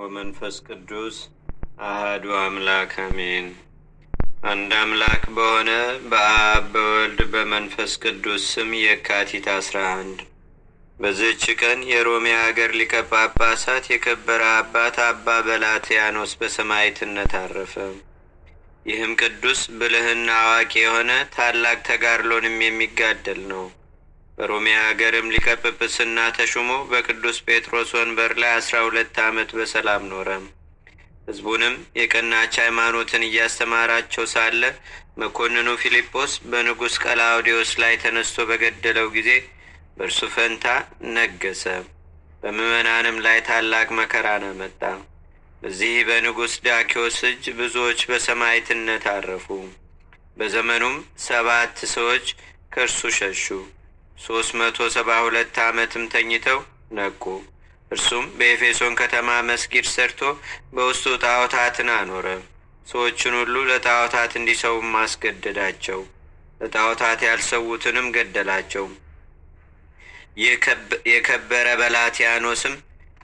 ወመንፈስ ቅዱስ አሐዱ አምላክ አሜን። አንድ አምላክ በሆነ በአብ በወልድ በመንፈስ ቅዱስ ስም የካቲት 11 በዚህች ቀን የሮሜ ሀገር ሊቀ ጳጳሳት የከበረ አባት አባ በላትያኖስ በሰማዕትነት አረፈ። ይህም ቅዱስ ብልህና አዋቂ የሆነ ታላቅ ተጋድሎንም የሚጋደል ነው። በሮሜ ሀገርም ሊቀ ጵጵስና ተሹሞ በቅዱስ ጴጥሮስ ወንበር ላይ 12 ዓመት በሰላም ኖረ። ሕዝቡንም የቀናች ሃይማኖትን እያስተማራቸው ሳለ መኮንኑ ፊልጶስ በንጉሥ ቀላውዴዎስ ላይ ተነስቶ በገደለው ጊዜ በእርሱ ፈንታ ነገሰ። በምዕመናንም ላይ ታላቅ መከራን አመጣ። በዚህ በንጉሥ ዳኪዎስ እጅ ብዙዎች በሰማዕትነት አረፉ። በዘመኑም 7 ሰዎች ከእርሱ ሸሹ። 372 ዓመትም ተኝተው ነቁ። እርሱም በኤፌሶን ከተማ መስጊድ ሰርቶ በውስጡ ጣዖታትን አኖረ። ሰዎችን ሁሉ ለጣዖታት እንዲሰውም አስገደዳቸው። ለጣዖታት ያልሰዉትንም ገደላቸው። የከበረ በላትያኖስም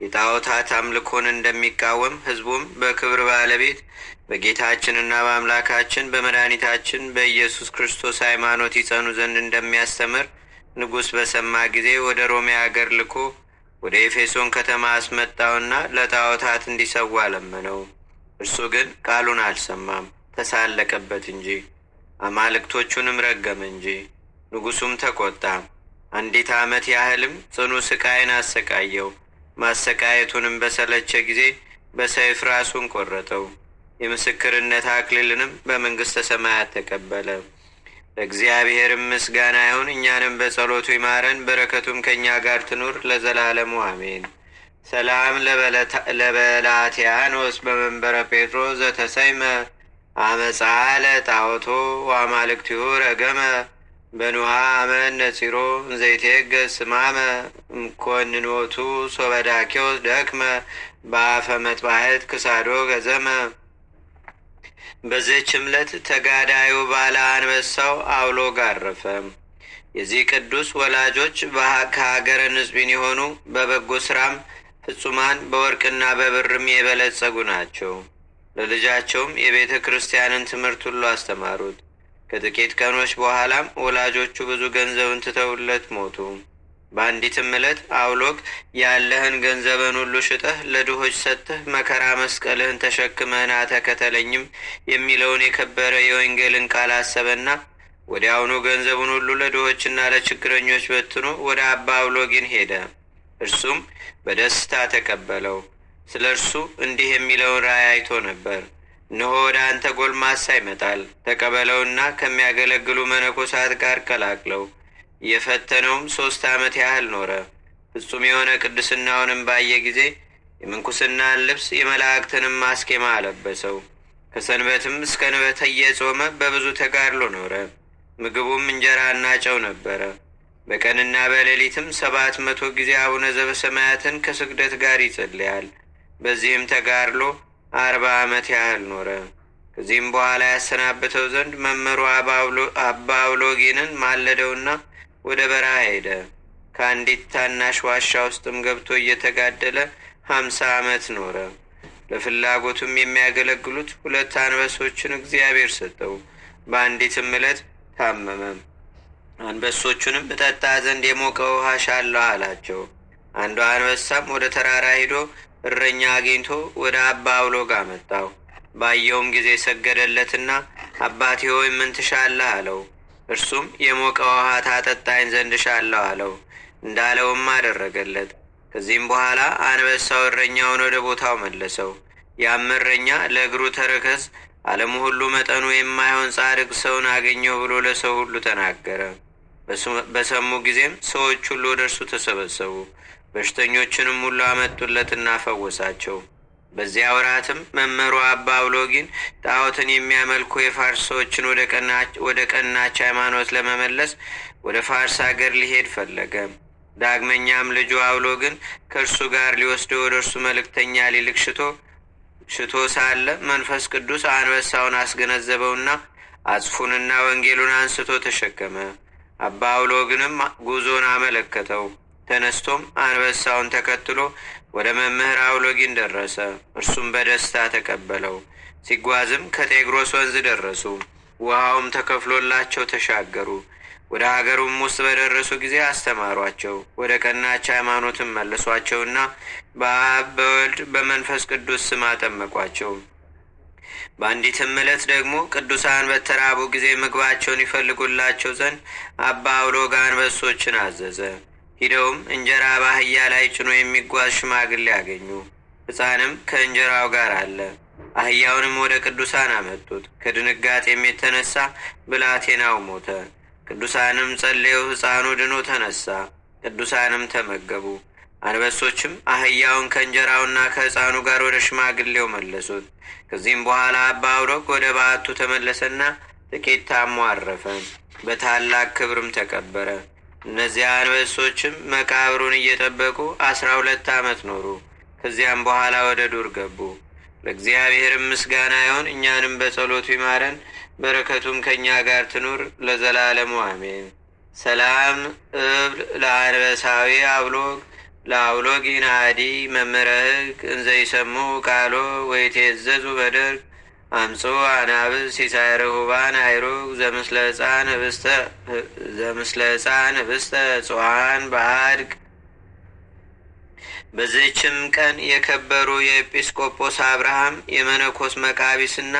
የጣዖታት አምልኮን እንደሚቃወም ሕዝቡም በክብር ባለቤት በጌታችንና በአምላካችን በመድኃኒታችን በኢየሱስ ክርስቶስ ሃይማኖት ይጸኑ ዘንድ እንደሚያስተምር ንጉሥ በሰማ ጊዜ ወደ ሮሜ አገር ልኮ ወደ ኤፌሶን ከተማ አስመጣውና ለጣዖታት እንዲሰዋ ለመነው። እርሱ ግን ቃሉን አልሰማም፣ ተሳለቀበት እንጂ አማልክቶቹንም ረገመ እንጂ። ንጉሡም ተቆጣ። 1 ዓመት ያህልም ጽኑ ስቃይን አሰቃየው። ማሰቃየቱንም በሰለቸ ጊዜ በሰይፍ ራሱን ቆረጠው። የምስክርነት አክሊልንም በመንግሥተ ሰማያት ተቀበለ። ለእግዚአብሔርም ምስጋና ይሁን፣ እኛንም በጸሎቱ ይማረን፣ በረከቱም ከእኛ ጋር ትኑር ለዘላለሙ አሜን። ሰላም ለበላትያኖስ በመንበረ ጴጥሮስ ዘተሰይመ አመፃ ለጣዖቶ ወአማልክቲሁ ረገመ በኑሃ አመን ነጺሮ እንዘይቴገስ ስማመ እምኮንኖቱ ሶበዳኪዎስ ደክመ በአፈ መጥባሕት ክሳዶ ገዘመ። በዚህች ዕለት ተጋዳዩ ባለ አንበሳው አውሎግ አረፈ። የዚህ ቅዱስ ወላጆች ከሀገረ ንጽቢን የሆኑ በበጎ ስራም ፍጹማን በወርቅና በብርም የበለጸጉ ናቸው። ለልጃቸውም የቤተ ክርስቲያንን ትምህርት ሁሉ አስተማሩት። ከጥቂት ቀኖች በኋላም ወላጆቹ ብዙ ገንዘብን ትተውለት ሞቱ። በአንዲትም ዕለት አውሎግ ያለህን ገንዘብን ሁሉ ሽጠህ ለድሆች ሰጥተህ መከራ መስቀልህን ተሸክመህ ና ተከተለኝም የሚለውን የከበረ የወንጌልን ቃል አሰበና ወዲያውኑ ገንዘቡን ሁሉ ለድሆችና ለችግረኞች በትኖ ወደ አባ አውሎጊን ሄደ። እርሱም በደስታ ተቀበለው። ስለ እርሱ እንዲህ የሚለውን ራእይ አይቶ ነበር። እነሆ ወደ አንተ ጎልማሳ ይመጣል፣ ተቀበለውና ከሚያገለግሉ መነኮሳት ጋር ቀላቅለው። የፈተነውም 3 ዓመት ያህል ኖረ። ፍጹም የሆነ ቅድስናውንም ባየ ጊዜ የምንኩስናን ልብስ የመላእክትንም ማስኬማ አለበሰው። ከሰንበትም እስከ ንበት እየጾመ በብዙ ተጋድሎ ኖረ። ምግቡም እንጀራና ጨው ነበረ። በቀንና በሌሊትም 700 ጊዜ አቡነ ዘበሰማያትን ከስግደት ጋር ይጸልያል። በዚህም ተጋድሎ 40 ዓመት ያህል ኖረ። ከዚህም በኋላ ያሰናብተው ዘንድ መምህሩ አባ አውሎጊንን ማለደውና ወደ በረሃ ሄደ። ከአንዲት ታናሽ ዋሻ ውስጥም ገብቶ እየተጋደለ 50 ዓመት ኖረ። ለፍላጎቱም የሚያገለግሉት 2 አንበሶችን እግዚአብሔር ሰጠው። በአንዲትም ዕለት ታመመ። አንበሶቹንም እጠጣ ዘንድ የሞቀ ውሃ ሻለሁ አላቸው። አንዷ አንበሳም ወደ ተራራ ሄዶ እረኛ አግኝቶ ወደ አባ አውሎግ አመጣው። ባየውም ጊዜ ሰገደለትና አባቴ ሆይ ምን ትሻለህ አለው። እርሱም የሞቀ ውሃ ታጠጣኝ ዘንድ ሻለሁ አለው። እንዳለውም አደረገለት። ከዚህም በኋላ አንበሳው እረኛውን ወደ ቦታው መለሰው። ያም እረኛ ለእግሩ ተረከዝ ዓለሙ ሁሉ መጠኑ የማይሆን ጻድቅ ሰውን አገኘው ብሎ ለሰው ሁሉ ተናገረ። በሰሙ ጊዜም ሰዎች ሁሉ ወደ እርሱ ተሰበሰቡ። በሽተኞችንም ሁሉ አመጡለትና ፈወሳቸው። በዚያ ወራትም መምህሩ አባ አውሎጊን ጣዖትን የሚያመልኩ የፋርስ ሰዎችን ወደ ቀናች ሃይማኖት ለመመለስ ወደ ፋርስ አገር ሊሄድ ፈለገ። ዳግመኛም ልጁ አውሎግን ከእርሱ ጋር ሊወስደው ወደ እርሱ መልእክተኛ ሊልክ ሽቶ ሳለ መንፈስ ቅዱስ አንበሳውን አስገነዘበውና አጽፉንና ወንጌሉን አንስቶ ተሸከመ። አባ አውሎግንም ጉዞን አመለከተው። ተነስቶም አንበሳውን ተከትሎ ወደ መምህር አውሎጊን ደረሰ። እርሱም በደስታ ተቀበለው። ሲጓዝም ከጤግሮስ ወንዝ ደረሱ። ውሃውም ተከፍሎላቸው ተሻገሩ። ወደ አገሩም ውስጥ በደረሱ ጊዜ አስተማሯቸው። ወደ ቀናች ሃይማኖትም መለሷቸውና በአብ በወልድ በመንፈስ ቅዱስ ስም አጠመቋቸው። በአንዲትም ዕለት ደግሞ ቅዱሳን በተራቡ ጊዜ ምግባቸውን ይፈልጉላቸው ዘንድ አባ አውሎግ አንበሶችን አዘዘ። ሂደውም እንጀራ በአህያ ላይ ጭኖ የሚጓዝ ሽማግሌ ያገኙ። ሕፃንም ከእንጀራው ጋር አለ። አህያውንም ወደ ቅዱሳን አመጡት። ከድንጋጤም የተነሳ ብላቴናው ሞተ። ቅዱሳንም ጸልየው ሕፃኑ ድኖ ተነሳ። ቅዱሳንም ተመገቡ። አንበሶችም አህያውን ከእንጀራውና ከሕፃኑ ጋር ወደ ሽማግሌው መለሱት። ከዚህም በኋላ አባ አውሎግ ወደ በዓቱ ተመለሰና ጥቂት ታሞ አረፈ። በታላቅ ክብርም ተቀበረ። እነዚያ አንበሶችም መቃብሩን እየጠበቁ 12 ዓመት ኖሩ። ከዚያም በኋላ ወደ ዱር ገቡ። ለእግዚአብሔርም ምስጋና ይሁን፣ እኛንም በጸሎቱ ይማረን፣ በረከቱም ከእኛ ጋር ትኑር ለዘላለሙ አሜን። ሰላም እብል ለአንበሳዊ አውሎግ ለአውሎጊን አዲ መምህረ ሕግ እንዘ ይሰሙ ቃሎ ወይቴዘዙ በደርግ አምጾ አናብስ ሲሳይ ርሁባን አይሩግ ዘምስለ ሕፃን ህብስተ ጽዋን በአድግ። በዚህችም ቀን የከበሩ የኤጲስቆጶስ አብርሃም የመነኮስ መቃቢስና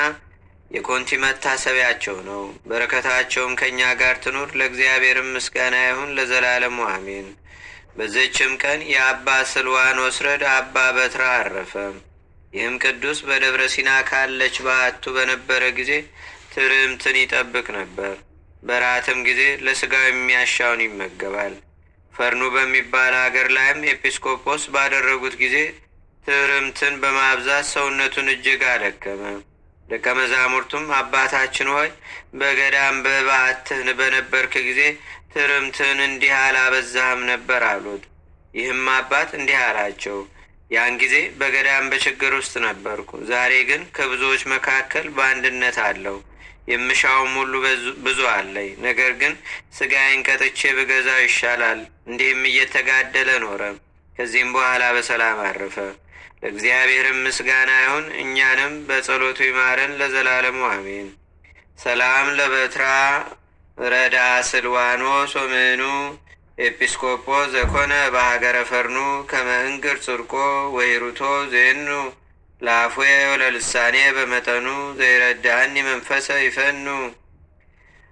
የኮንቲ መታሰቢያቸው ነው። በረከታቸውም ከእኛ ጋር ትኑር ለእግዚአብሔርም ምስጋና ይሁን ለዘላለሙ አሜን። በዚህችም ቀን የአባ ስልዋኖስ ረድ አባ በትራ አረፈ። ይህም ቅዱስ በደብረ ሲና ካለች በዓቱ በነበረ ጊዜ ትርምትን ይጠብቅ ነበር። በራትም ጊዜ ለሥጋው የሚያሻውን ይመገባል። ፈርኑ በሚባል አገር ላይም ኤጲስቆጶስ ባደረጉት ጊዜ ትርምትን በማብዛት ሰውነቱን እጅግ አደከመ። ደቀ መዛሙርቱም አባታችን ሆይ በገዳም በበዓትህ በነበርክ ጊዜ ትርምትን እንዲህ አላበዛህም ነበር አሉት። ይህም አባት እንዲህ አላቸው፣ ያን ጊዜ በገዳም በችግር ውስጥ ነበርኩ። ዛሬ ግን ከብዙዎች መካከል በአንድነት አለው። የምሻውም ሁሉ ብዙ አለኝ። ነገር ግን ሥጋዬን ቀጥቼ ብገዛው ይሻላል። እንዲህም እየተጋደለ ኖረ። ከዚህም በኋላ በሰላም አረፈ። ለእግዚአብሔርም ምስጋና ይሁን፣ እኛንም በጸሎቱ ይማረን ለዘላለሙ አሜን። ሰላም ለበትራ ረዳ ስልዋኖስ ወምኑ ኤጲስቆጶስ ዘኮነ በሀገረ ፈርኑ ከመእንግር ጽድቆ ወሂሩቶ ዜኑ ለአፉዬ ወለልሳኔ በመጠኑ ዘይረዳኒ መንፈሰ ይፈኑ።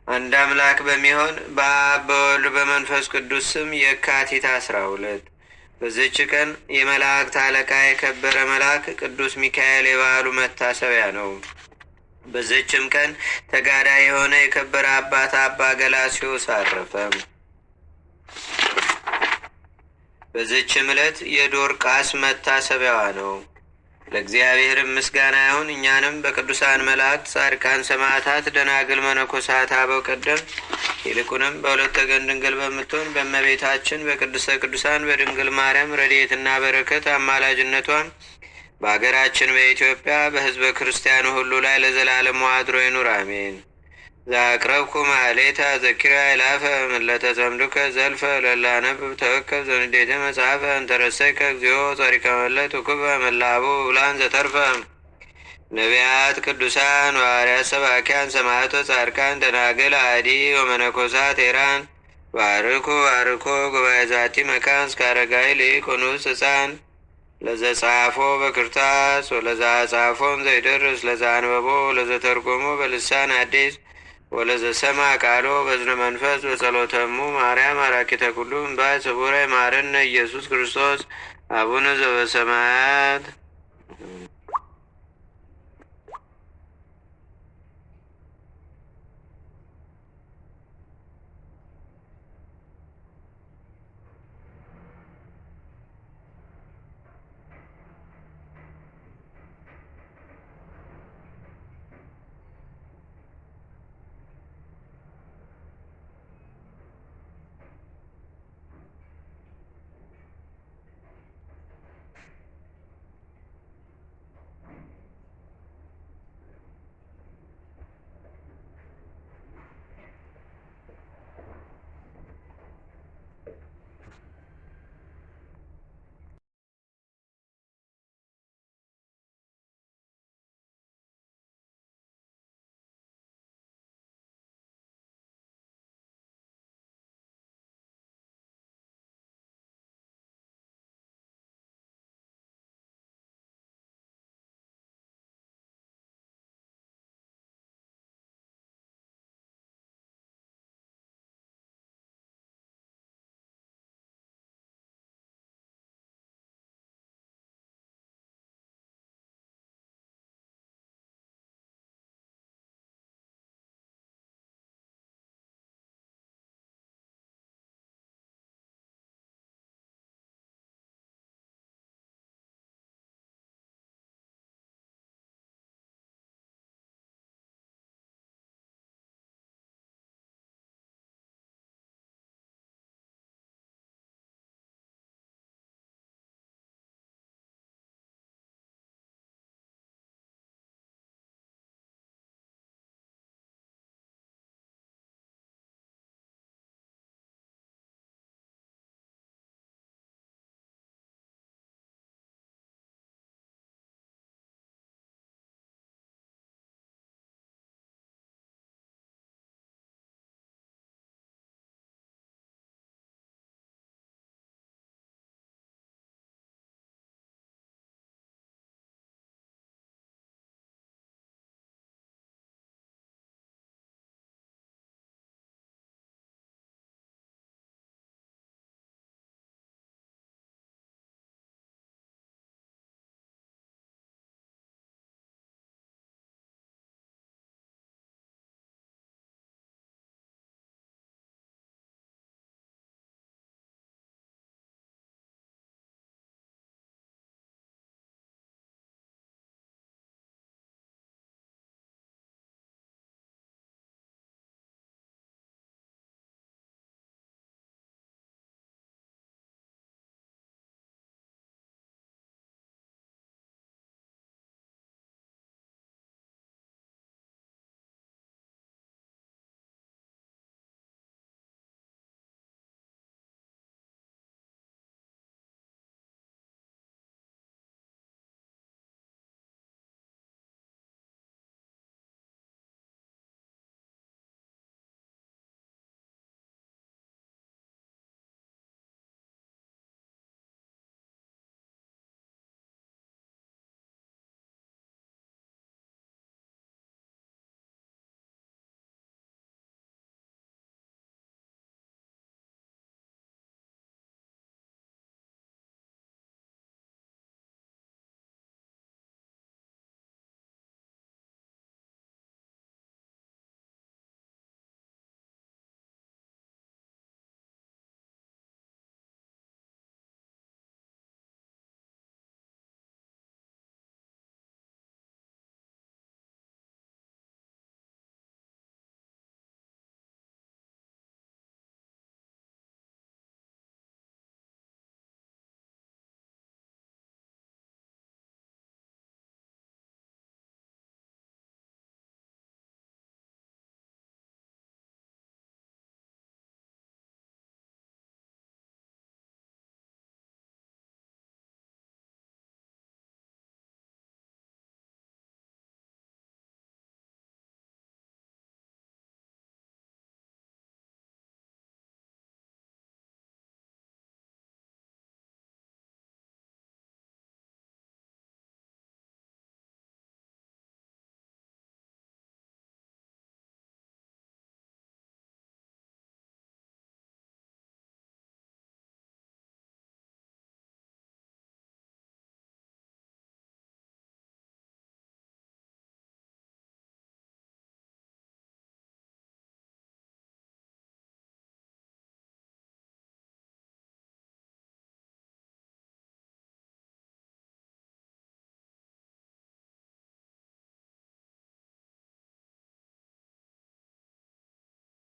አንድ አምላክ በሚሆን በአብ በወልድ በመንፈስ ቅዱስ ስም የካቲት 12 በዚች ቀን የመላእክት አለቃ የከበረ መልአክ ቅዱስ ሚካኤል የበዓሉ መታሰቢያ ነው። በዚችም ቀን ተጋዳይ የሆነ የከበረ አባት አባ ገላስዮስ አረፈ። በዚችም ዕለት የዶርቃስ መታሰቢያዋ ነው። ለእግዚአብሔርም ምስጋና ይሁን፣ እኛንም በቅዱሳን መላእክት፣ ጻድቃን፣ ሰማዕታት፣ ደናግል፣ መነኮሳት፣ አበው ቀደም ይልቁንም በሁለት ወገን ድንግል በምትሆን በእመቤታችን በቅድስተ ቅዱሳን በድንግል ማርያም ረድኤትና በረከት አማላጅነቷም በአገራችን በኢትዮጵያ በሕዝበ ክርስቲያኑ ሁሉ ላይ ለዘላለሙ አድሮ ይኑር አሜን። ዛቅረብኩ ማሌታ ዘኪራ ይላፈ ምለተጸምዱከ ዘልፈ ለላነብብ ተወከብ ዘንዴተ መጽሐፈ እንተረሰይከ እግዚኦ ጸሪቀ መለት ውክበ መላቡ ብላን ዘተርፈ ነቢያት፣ ቅዱሳን፣ ሐዋርያት፣ ሰባኪያን፣ ሰማዕቶ፣ ጻድቃን፣ ደናግል፣ አዲ ወመነኮሳት ሄራን ባርኩ ባርኮ ጉባኤ ዛቲ መካን እስከ አረጋዊ ሊቅ ወንዑስ ሕፃን ለዘጻፎ በክርታስ ወለዛ ጻፎን ዘይደርስ ለዛ አንበቦ ለዘተርጎሞ በልሳን አዲስ ወለዘሰማ ቃሎ በዝነ መንፈስ በጸሎተሙ ማርያም አራኪተ ኩሉ እምባይ ስቡረ ማረነ ኢየሱስ ክርስቶስ አቡነ ዘበሰማያት